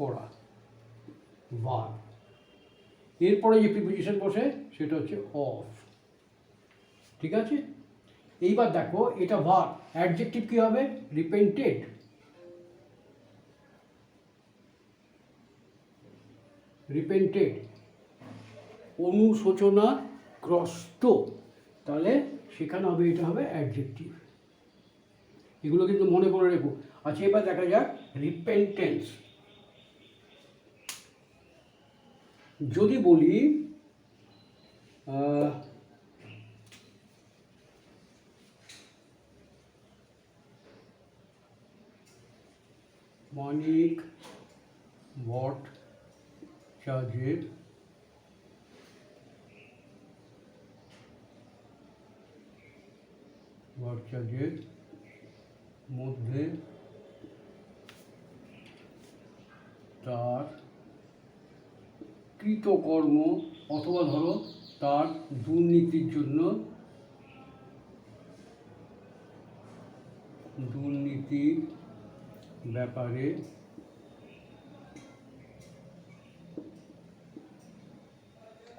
করা, ভার্ব। এরপরে যে প্রিপোজিশন বসে সেটা হচ্ছে অফ। ঠিক আছে, এইবার দেখো এটা ভার্ব, অ্যাডজেক্টিভ কি হবে? রিপেন্টেড। রিপেন্টেড, অনুশোচনাগ্রস্ত, তাহলে সেখানে হবে, এটা হবে অ্যাডজেক্টিভ। এগুলো কিন্তু মনে করে রেখো। আচ্ছা, এবার দেখা যাক রিপেন্টেন্স। যদি বলি মানিক ভট্টাচার্যের মধ্যে তার কৃতকর্ম অথবা ধরো তার দুর্নীতির জন্য, দুর্নীতির ব্যাপারে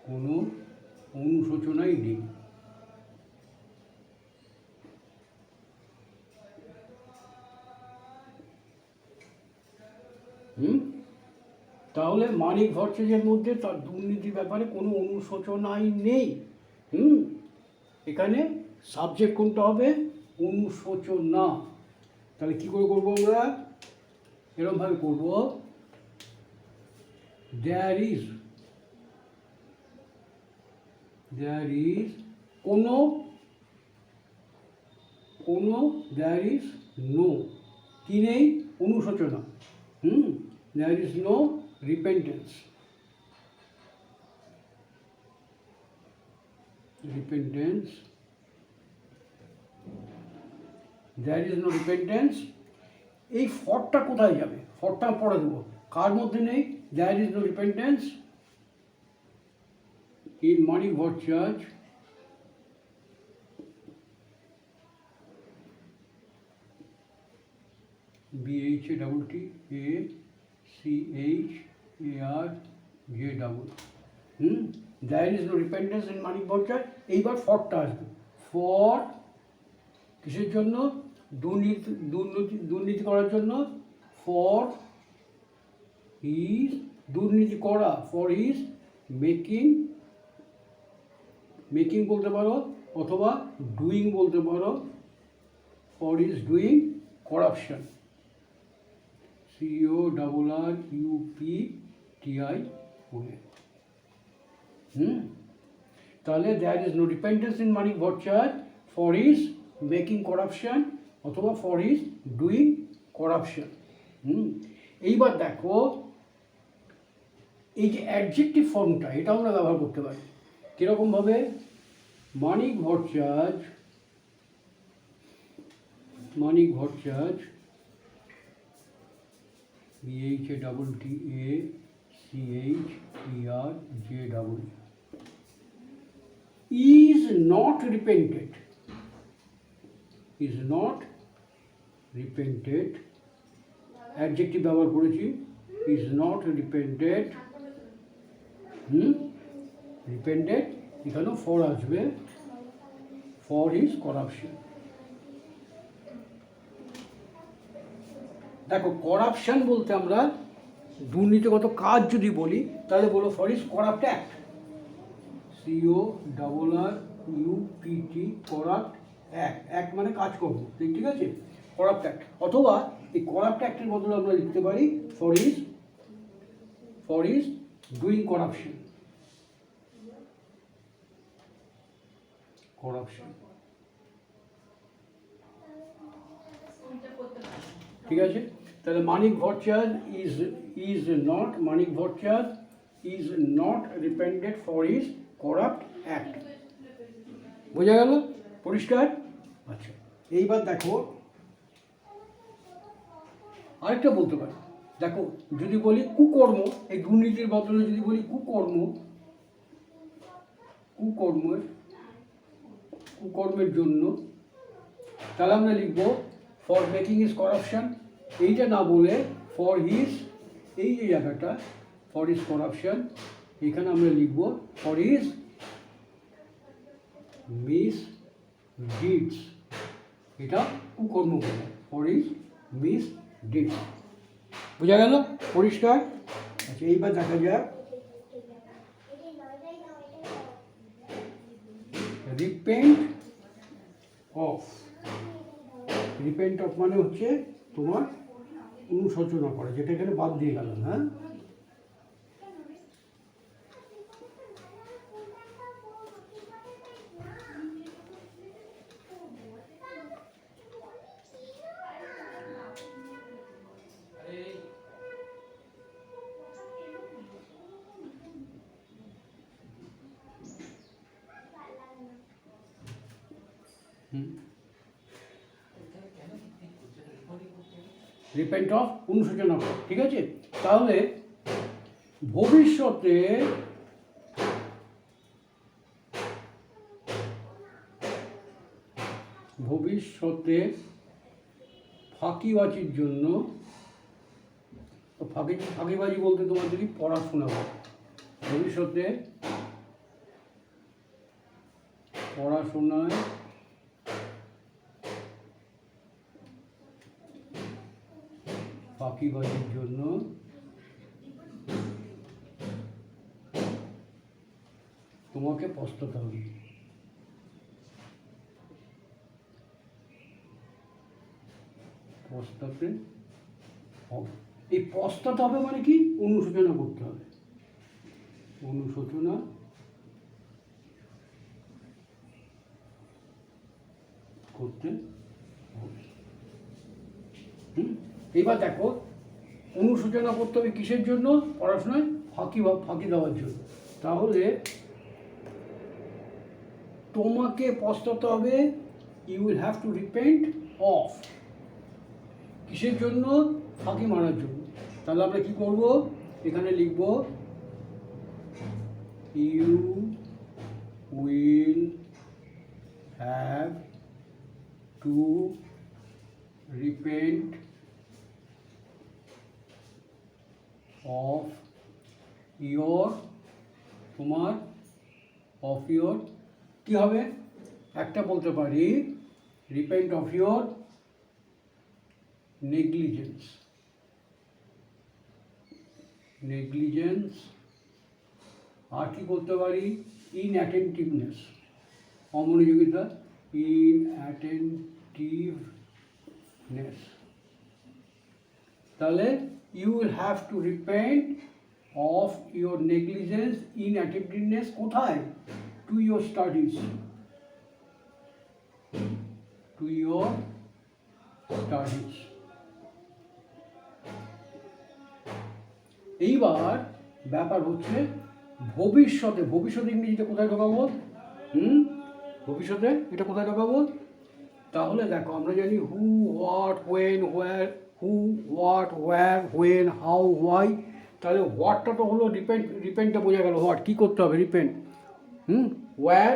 কোনো অনুশোচনাই নেই। তাহলে মানিক ভট্টাচার্যের মধ্যে তার দুর্নীতির ব্যাপারে কোনো অনুশোচনাই নেই। এখানে সাবজেক্ট কোনটা হবে? অনুশোচনা। তাহলে কি করে করবো আমরা? এরকমভাবে করবো, দেয়ার ইজ কোনো দেয়ার ইজ নো, কি নেই? অনুশোচনা। There is no repentance. There is no repentance. এই ফরটা কোথায় যাবে? ফরটা পড়ে দেবো, কার মধ্যে নেই? There is no repentance in Manik Bhattacharya BHATTACHARJ। There is no repentance in Manik Bhattacharya। এইবার ফরটা আসবে। ফর কিসের জন্য? দুর্নীতি করার জন্য। ফর হিজ, দুর্নীতি করা, ফর হিজ মেকিং বলতে পারো, অথবা ডুইং বলতে পারো, for his doing corruption, CORRUPTI। তাহলে there is no repentance in Manik Bhattacharya for his making corruption অথবা ফর হিজ ডুইং করাপশন। এইবার দেখো এই যে অ্যাডজেক্টিভ ফর্মটা, এটা আমরা ব্যবহার করতে পারি কীরকমভাবে? Manik Bhattacharya BHATTACHERJ is not repented, adjective ব্যবহার করেছি, is not repented। রিপেন্টেড, এখানেও ফর আসবে, ফর হিজ করাপশন। দেখো করাপশন বলতে আমরা দুর্নীতিগত কাজ যদি বলি তাহলে বলো for his corrupt act, CORRUPT, corrupt act মানে কাজকর্ম, ঠিক আছে? করাপ্ট অ্যাক্ট, অথবা এই করাপ্ট অ্যাক্টের বদলে আমরা লিখতে পারি ফর হিজ ডুইং করাপশন। ঠিক আছে, তাহলে Manik Bhattacharya is not repented for his corrupt act. বোঝা গেল? পরিষ্কার? আচ্ছা, এইবার দেখো আরেকটা বলতে পারি। দেখো যদি বলি কুকর্ম, এই দুর্নীতির বদলে যদি বলি কুকর্মের জন্য, তাহলে আমরা লিখব ফর মেকিং হিজ করাপশন। এইটা না বলে ফর হিজ এই যে জায়গাটা ফর ইজ করাপশন, এখানে আমরা লিখব ফর ইজ মিস ডিডস, এটা কুকর্ম করে, ফর ইজ মিস ডিডস। বোঝা গেল? পরিষ্কার? আচ্ছা, এইবার দেখা যাক রিপেন্ট অফ। রিপেন্ট অফ মানে হচ্ছে তোমার অনুশোচনা করে, যেটা এখানে বাদ দিয়ে গেল। হ্যাঁ, রিপেন্ট অফ অনুশোচনা করে। ঠিক আছে, তাহলে ভবিষ্যতে ফাঁকিবাজির জন্য, ফাঁকিবাজি বলতে তোমার যদি পড়াশোনা করে, ভবিষ্যতে পড়াশোনায় ফাঁকিবাজির জন্য তোমাকে পস্তাতে হবে। পস্তাতে হবে, এই পস্তাতে হবে মানে কি? অনুশোচনা করতে হবে, অনুশোচনা করতে হবে। এবার দেখো, অনুশোচনা করতে হবে কিসের জন্য? পড়াশোনায় ফাঁকি দেওয়ার জন্য। তাহলে তোমাকে পস্তাতে হবে, you will have to repent of. কিসের জন্য? ফাঁকি মারার জন্য। তাহলে আমরা কি করব? এখানে লিখব you will have to repent of your, তোমার অফ ইয়োর কী হবে? একটা বলতে পারি রিপেন্ট অফ ইয়োর নেগলিজেন্স, আর কি বলতে পারি? ইনঅ্যাটেন্টিভনেস, অমনোযোগিতা, ইনঅ্যাটেন্টিভনেস। তাহলে you will have to repent of your negligence, inattentiveness, কোথায়? To your studies, to your studies. এইবার ব্যাপার হচ্ছে ভবিষ্যতে, ইংরেজিতে কোথায় ঢোকাবো? ভবিষ্যতে এটা কোথায় ঢোকাবো? তাহলে দেখো, আমরা জানি who, what, when, where, who, what, where, when, how, why. তাহলে হোয়াটটা তো হলো রিপেন্টটা বোঝা গেল। হোয়াট কী করতে হবে? রিপেন্ট। হোয়ার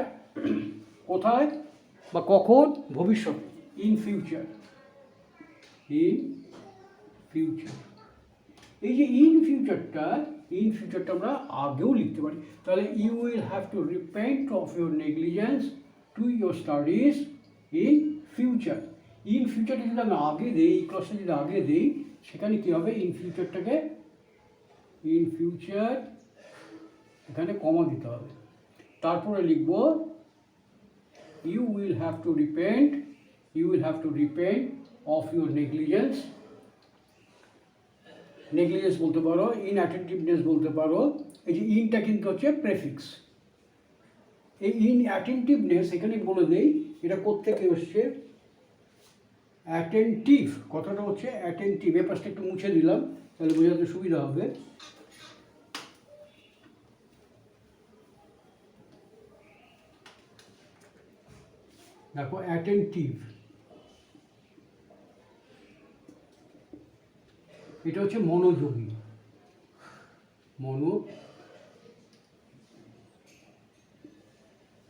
কোথায় বা কখন? ভবিষ্যতে, ইন ফিউচার, এই যে ইন ফিউচারটা আমরা আগেও লিখতে পারি। তাহলে you will have to repent of your negligence to your studies in future. In ফিউচারটা যদি আমি আগে দিই, এই ক্লাসটা যদি আগে দিই, সেখানে কী হবে? ইন ফিউচার এখানে কমা দিতে হবে। তারপরে লিখব you will have to repent of your negligence বলতে পারো, ইনঅ্যাটেন্টিভনেস বলতে পারো। এই যে ইনটা কিন্তু হচ্ছে প্রেফিক্স। এই ইনঅ্যাটেন্টিভনেস এখানে বলে দেই, এটা কোত্থেকে এসছে? অ্যাটেন্টিভ, কথাটা হচ্ছে অ্যাটেন্টিভ। এই পাশটা একটু মুছে দিলাম, তাহলে বোঝাতে সুবিধা হবে। দেখো, অ্যাটেন্টিভ এটা হচ্ছে মনোযোগী,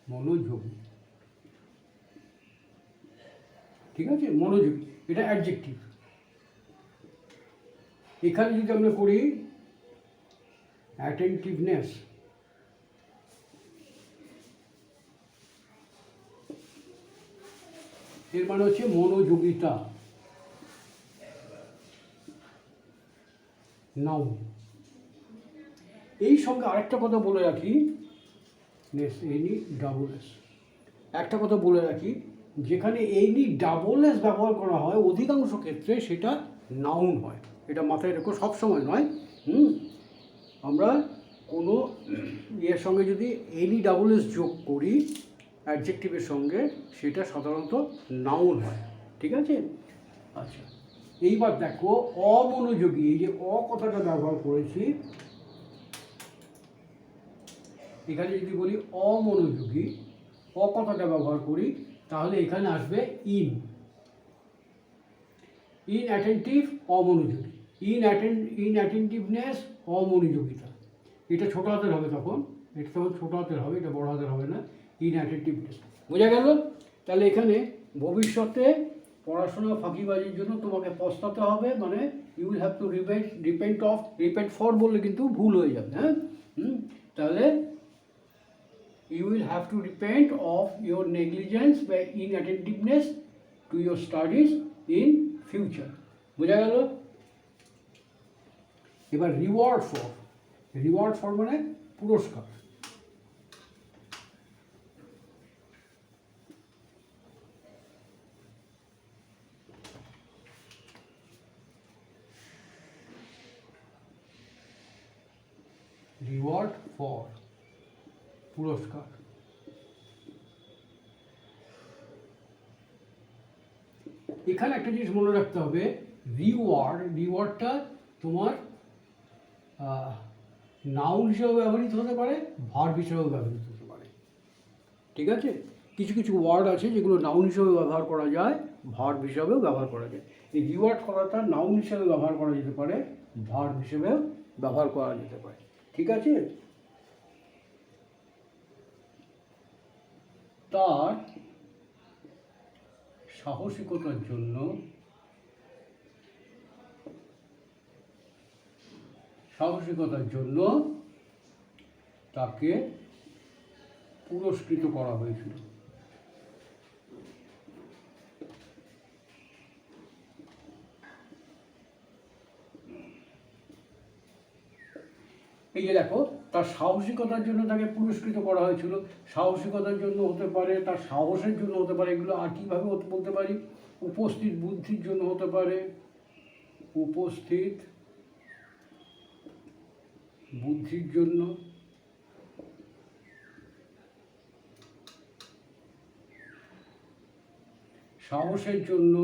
মনোযোগী। ঠিক আছে, মনোযোগী এটা অ্যাডজেক্টিভ। এখানে যদি আমরা করি অ্যাটেন্টিভনেস, এর মানে হচ্ছে মনোযোগিতা, নাউন। এই সঙ্গে আরেকটা কথা বলে রাখি, এনি ডাবল এস, একটা কথা বলে রাখি, যেখানে এনি ডাবল এস ব্যবহার করা হয় অধিকাংশ ক্ষেত্রে সেটা নাউন হয়, এটা মাথায় রেখো, সবসময় নয়। আমরা কোনো ইয়ের সঙ্গে যদি এনি ডাবল এস যোগ করি অ্যাডজেক্টিভের সঙ্গে, সেটা সাধারণত নাউন হয়, ঠিক আছে? আচ্ছা, এইবার দেখো অমনোযোগী, এই যে অ কথাটা ব্যবহার করেছি, এখানে যদি বলি অমনোযোগী, অ কথাটা ব্যবহার করি, তাহলে এখানে আসবে ইন অ্যাটেন্টিভ, অমনোযোগী, ইন অ্যাটেন্টিভনেস, অমনোযোগিতা। এটা ছোট হাতের হবে, তখন এটা তখন ছোট হাতের হবে, এটা বড় হাতের হবে না। ইন অ্যাটেন্টিভনেস, বোঝা গেল? তাহলে এখানে ভবিষ্যতে পড়াশোনা ফাঁকিবাজির জন্য তোমাকে পস্তাতে হবে, মানে you will have to repent for বললে কিন্তু ভুল হয়ে যাবে। হ্যাঁ, তাহলে you will have to repent of your negligence by inattentiveness to your studies in future. বোঝা গেল? এবার রিওয়ার্ড ফর মানে পুরস্কার। রিওয়ার্ড ফর পুরস্কার। এখানে একটা জিনিস মনে রাখতে হবে, রিওয়ার্ডটা তোমার নাউন হিসেবে ব্যবহৃত হতে পারে, ভার্ব হিসেবেও ব্যবহৃত হতে পারে, ঠিক আছে? কিছু কিছু ওয়ার্ড আছে যেগুলো নাউন হিসেবে ব্যবহার করা যায়, ভার্ব হিসাবেও ব্যবহার করা যায়। এই রিওয়ার্ড করাটা নাউন হিসেবে ব্যবহার করা যেতে পারে, ভার্ব হিসেবেও ব্যবহার করা যেতে পারে, ঠিক আছে? তার সাহসিকতার জন্য তাকে পুরস্কৃত করা হয়েছিল। এই যে দেখো, তার সাহসিকতার জন্য তাকে পুরস্কৃত করা হয়েছিল। সাহসিকতার জন্য হতে পারে, তার সাহসের জন্য হতে পারে, এগুলো আর কীভাবে বলতে পারি? উপস্থিত বুদ্ধির জন্য হতে পারে, উপস্থিত বুদ্ধির জন্য, সাহসের জন্য,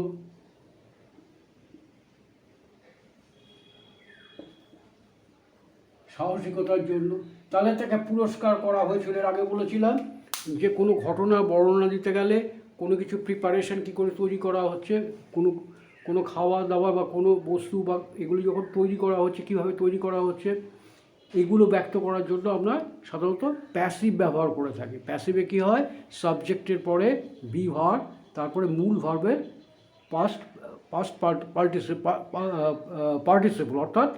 সাহসিকতার জন্য, তাহলে তাকে পুরস্কার করা হয়েছিল। এর আগে বলেছিলাম যে কোনো ঘটনা বর্ণনা দিতে গেলে কোনো কিছু প্রিপারেশন কী করে তৈরি করা হচ্ছে, কোনো খাওয়া দাওয়া বা কোনো বস্তু বা এগুলি যখন তৈরি করা হচ্ছে, কীভাবে তৈরি করা হচ্ছে, এগুলো ব্যক্ত করার জন্য আমরা সাধারণত প্যাসিভ ব্যবহার করে থাকি। প্যাসিভে কী হয়? সাবজেক্টের পরে বি ভার্ব, তারপরে মূল ভার্বের পাস্ট পার্টিসিপল, অর্থাৎ